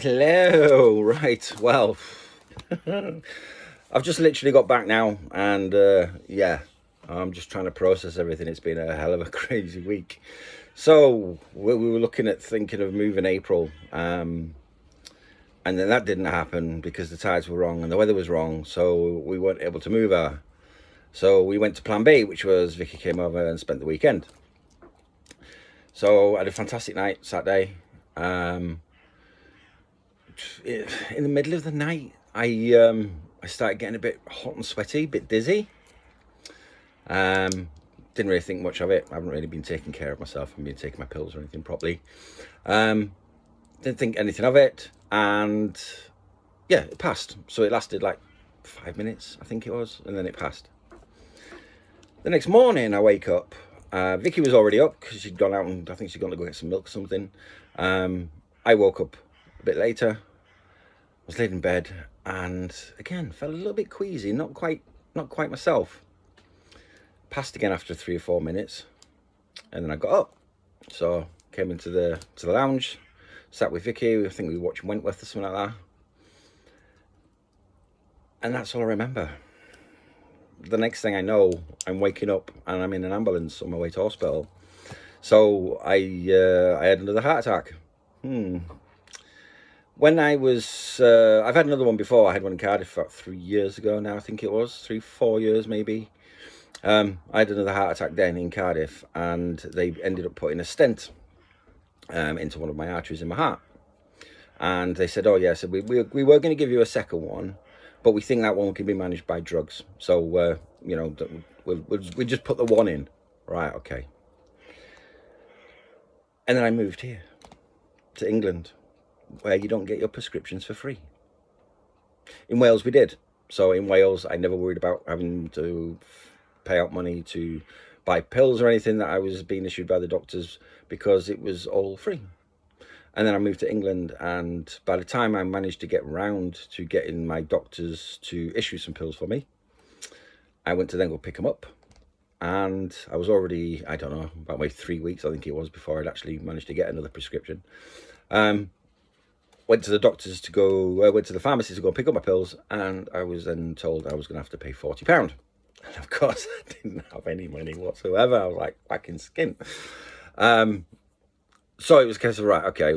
Hello, right, well, I've just literally got back now, and yeah, I'm just trying to process everything. It's been a hell of a crazy week. So we were looking at thinking of moving April, and then that didn't happen because the tides were wrong and the weather was wrong, so we weren't able to move her. So we went to plan B, which was Vicky came over and spent the weekend. So I had a fantastic night Saturday. In the middle of the night, I started getting a bit hot and sweaty, a bit dizzy. Didn't really think much of it. I haven't really been taking care of myself. I haven't been taking my pills or anything properly. Didn't think anything of it, and yeah, it passed. So it lasted like 5 minutes, I think it was, and then it passed. The next morning, I wake up. Vicky was already up because she'd gone out, and I think she'd gone to go get some milk or something. I woke up a bit later. I was laid in bed and again felt a little bit queasy, not quite myself. Passed again after 3 or 4 minutes, and then I got up. So came into the lounge, sat with Vicky. I think we were watching Wentworth or something like that, and that's all I remember. The next thing I know, I'm waking up and I'm in an ambulance on my way to hospital. So I had another heart attack. When I was, I've had another one before. I had one in Cardiff about 3 years ago now, I think it was, 4 years maybe. I had another heart attack then in Cardiff, and they ended up putting a stent into one of my arteries in my heart. And they said, oh yeah, so we were going to give you a second one, but we think that one can be managed by drugs. So, you know, we'll just put the one in. Right, okay. And then I moved here to England, where you don't get your prescriptions for free. In Wales we did. So in Wales I never worried about having to pay out money to buy pills or anything that I was being issued by the doctors, because it was all free. And then I moved to England, and by the time I managed to get round to getting my doctors to issue some pills for me, I went to then go pick them up, and I was already, I don't know, about maybe 3 weeks I think it was before I'd actually managed to get another prescription. Went to the doctors to go, went to the pharmacy to go and pick up my pills, and I was then told I was going to have to pay £40. And of course, I didn't have any money whatsoever. I was like whacking skin. So it was a case of, right, okay,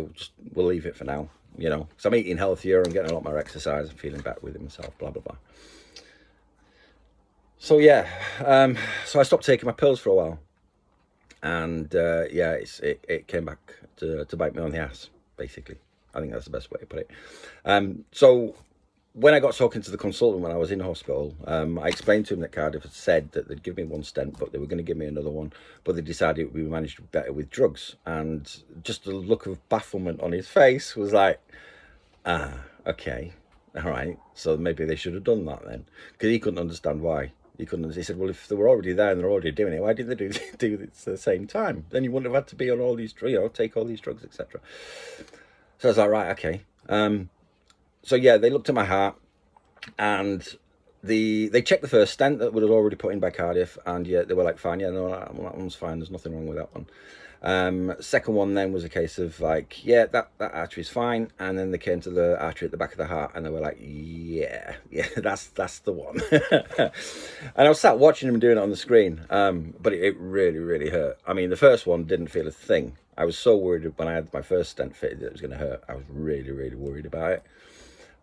we'll leave it for now, you know, because I'm eating healthier and getting a lot more exercise and feeling better with myself, blah, blah, blah. So yeah, so I stopped taking my pills for a while, and yeah, it came back to bite me on the ass, basically. I think that's the best way to put it. So when I got talking to the consultant when I was in hospital, I explained to him that Cardiff had said that they'd give me one stent, but they were going to give me another one, but they decided it would be managed better with drugs. And just the look of bafflement on his face was like, okay, all right, so maybe they should have done that then, because he couldn't understand why. He said, well, if they were already there and they're already doing it, why didn't they do it at the same time? Then you wouldn't have had to be on all these, you know, take all these drugs, etc. So I was like, right, okay. So yeah, they looked at my heart, and they checked the first stent that was already put in by Cardiff, and yeah, they were like, fine, yeah, no, that one's fine, there's nothing wrong with that one. Second one then was a case of like, yeah, that artery is fine, and then they came to the artery at the back of the heart, and they were like, yeah, that's the one. And I was sat watching them doing it on the screen, but it really hurt. I mean, the first one didn't feel a thing. I was so worried when I had my first stent fitted that it was going to hurt. I was really worried about it,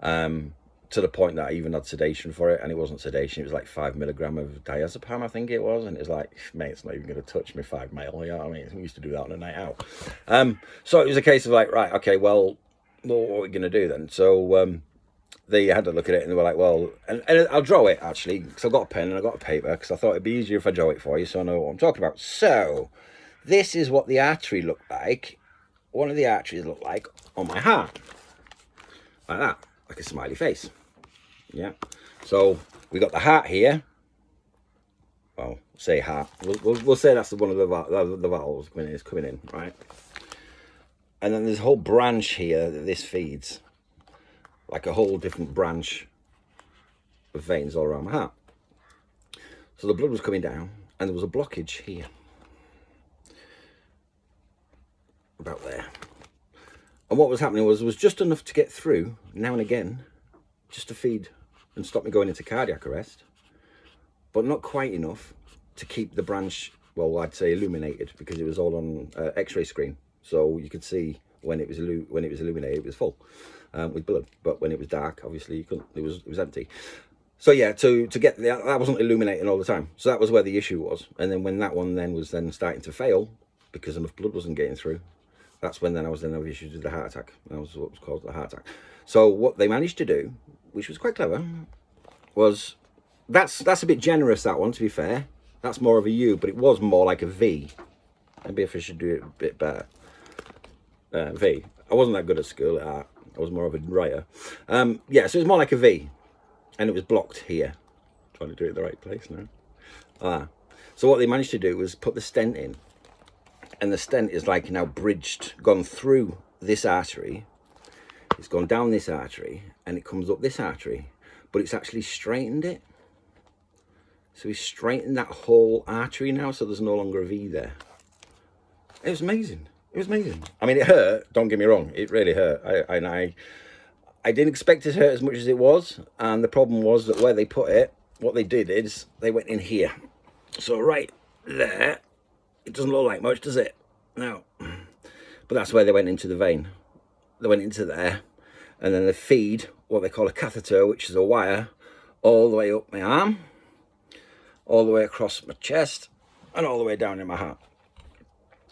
to the point that I even had sedation for it, and it wasn't sedation, it was like 5 milligram of diazepam, I think it was, and it was like, mate, it's not even going to touch me 5 mil, you know what I mean? We used to do that on a night out. So it was a case of like, right, okay, well what are we going to do then? So they had to look at it, and they were like, well, and I'll draw it actually, because I've got a pen and I've got a paper, because I thought it'd be easier if I draw it for you so I know what I'm talking about. So this is what the artery looked like. One of the arteries looked like on my heart, like that, like a smiley face. Yeah, so we got the heart here. Well, say heart. We'll say that's one of the valves coming in, right? And then there's a whole branch here that this feeds, like a whole different branch of veins all around my heart. So the blood was coming down, and there was a blockage here, about there. And what was happening was just enough to get through now and again, just to feed and stop me going into cardiac arrest, but not quite enough to keep the branch, well, I'd say illuminated, because it was all on X-ray screen, so you could see when it was illuminated, it was full with blood. But when it was dark, obviously you couldn't. It was empty. So yeah, to get that wasn't illuminating all the time. So that was where the issue was. And then when that one was starting to fail because enough blood wasn't getting through, that's when I was having issues with the heart attack. That was what was caused the heart attack. So what they managed to do, which was quite clever, was that's a bit generous, that one, to be fair. That's more of a U, but it was more like a V. Maybe if I should do it a bit better. V. I wasn't that good at school at art. I was more of a writer. Yeah, so it was more like a V. And it was blocked here. Trying to do it in the right place now. So what they managed to do was put the stent in. And the stent is like now bridged, gone through this artery. It's gone down this artery. And it comes up this artery. But it's actually straightened it. So he's straightened that whole artery now, so there's no longer a V there. It was amazing. It was amazing. I mean, it hurt. Don't get me wrong. It really hurt. I didn't expect it to hurt as much as it was. And the problem was that where they put it, what they did is they went in here. So right there, it doesn't look like much, does it? No. But that's where they went into the vein. They went into there. And then they feed what they call a catheter, which is a wire, all the way up my arm, all the way across my chest, and all the way down in my heart.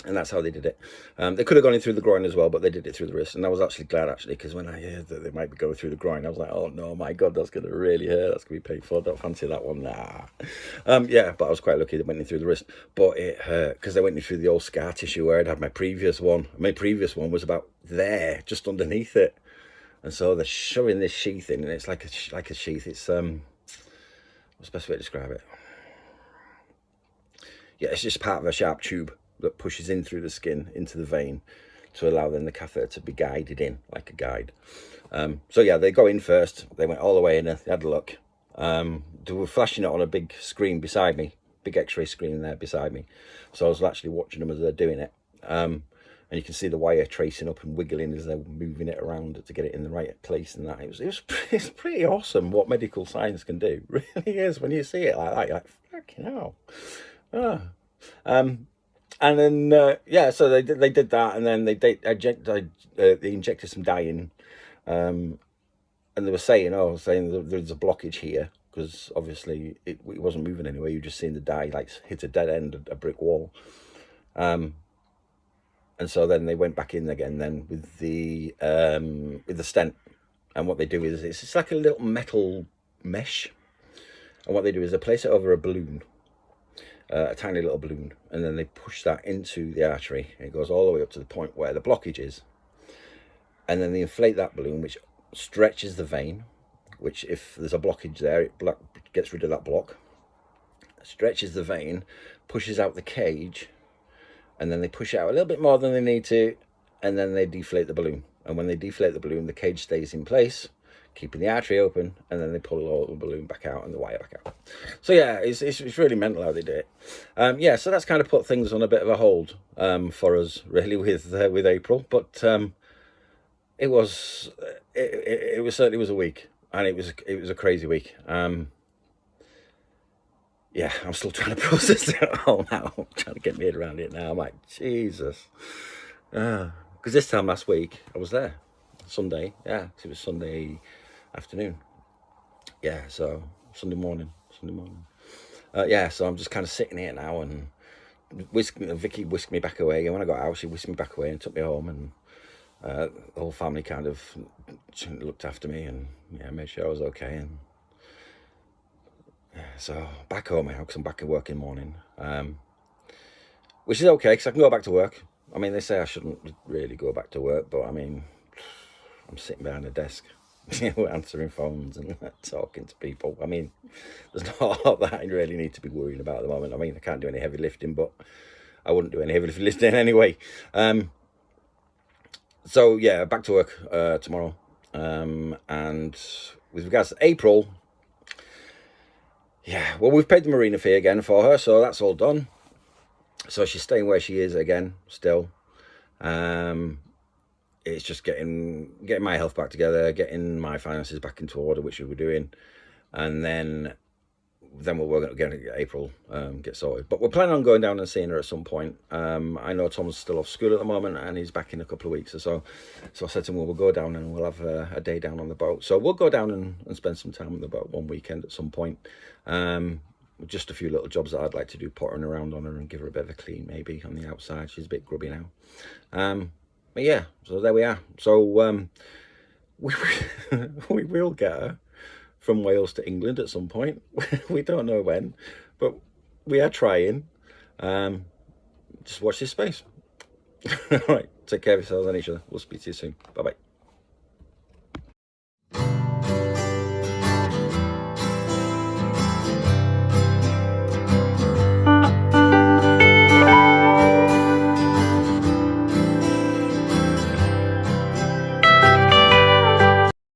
And that's how they did it. They could have gone in through the groin as well, but they did it through the wrist. And I was actually glad, actually, because when I heard that they might be going through the groin, I was like, oh no, my God, that's going to really hurt. That's going to be painful. I don't fancy that one. Nah. Yeah, but I was quite lucky they went in through the wrist. But it hurt because they went in through the old scar tissue where I'd had my previous one. My previous one was about there, just underneath it. And so they're shoving this sheath in, and it's like a sheath. It's, what's the best way to describe it? Yeah, it's just part of a sharp tube that pushes in through the skin into the vein to allow then the catheter to be guided in like a guide. So yeah, they go in first. They went all the way in. They had a look. They were flashing it on a big screen beside me, big X-ray screen there beside me. So I was actually watching them as they're doing it. And you can see the wire tracing up and wiggling as they're moving it around to get it in the right place. And that it's pretty awesome what medical science can do. It really is when you see it like that. You're like, fucking hell. And then yeah, so they did that, and then they injected some dye in, and they were saying there's a blockage here because obviously it wasn't moving anywhere. You just seen the dye like hit a dead end, a brick wall, and so then they went back in again then with the stent, and what they do is it's like a little metal mesh, and what they do is they place it over a balloon. A tiny little balloon, and then they push that into the artery. It goes all the way up to the point where the blockage is, and then they inflate that balloon, which stretches the vein, which if there's a blockage there, it gets rid of that block, stretches the vein, pushes out the cage, and then they push out a little bit more than they need to, and then they deflate the balloon. And when they deflate the balloon, the cage stays in place, keeping the artery open, and then they pull all the balloon back out and the wire back out. So yeah, it's really mental how they do it. Yeah, so that's kind of put things on a bit of a hold for us really with April, but it certainly was a week, and it was a crazy week. Yeah, I'm still trying to process it all now. I'm trying to get my head around it now. I'm like, Jesus, because this time last week I was there Sunday. Yeah, it was Sunday afternoon. Yeah, so Sunday morning. Yeah, so I'm just kind of sitting here now, and Vicky whisked me back away. And when I got out, she whisked me back away and took me home, and the whole family kind of looked after me and made sure I was okay. And yeah, so back home now because I'm back at work in the morning, which is okay because I can go back to work. I mean, they say I shouldn't really go back to work, but I mean, I'm sitting behind a desk, answering phones and talking to people. I mean, there's not a lot that I really need to be worrying about at the moment. I mean, I can't do any heavy lifting, but I wouldn't do any heavy lifting anyway. So yeah, back to work tomorrow. And with regards to April, yeah, well, we've paid the marina fee again for her, so that's all done. So she's staying where she is again, still. it's just getting my health back together, getting my finances back into order, which we were doing, and then we'll work again at April, get sorted. But we're planning on going down and seeing her at some point. I know Tom's still off school at the moment, and he's back in a couple of weeks or so. So I said to him, well, we'll go down and we'll have a day down on the boat. So we'll go down and spend some time on the boat one weekend at some point. Just a few little jobs that I'd like to do, pottering around on her and give her a bit of a clean maybe on the outside. She's a bit grubby now. But yeah, so there we are. So we will get her from Wales to England at some point. We don't know when, but we are trying. Just watch this space. All right, take care of yourselves and each other. We'll speak to you soon. Bye bye.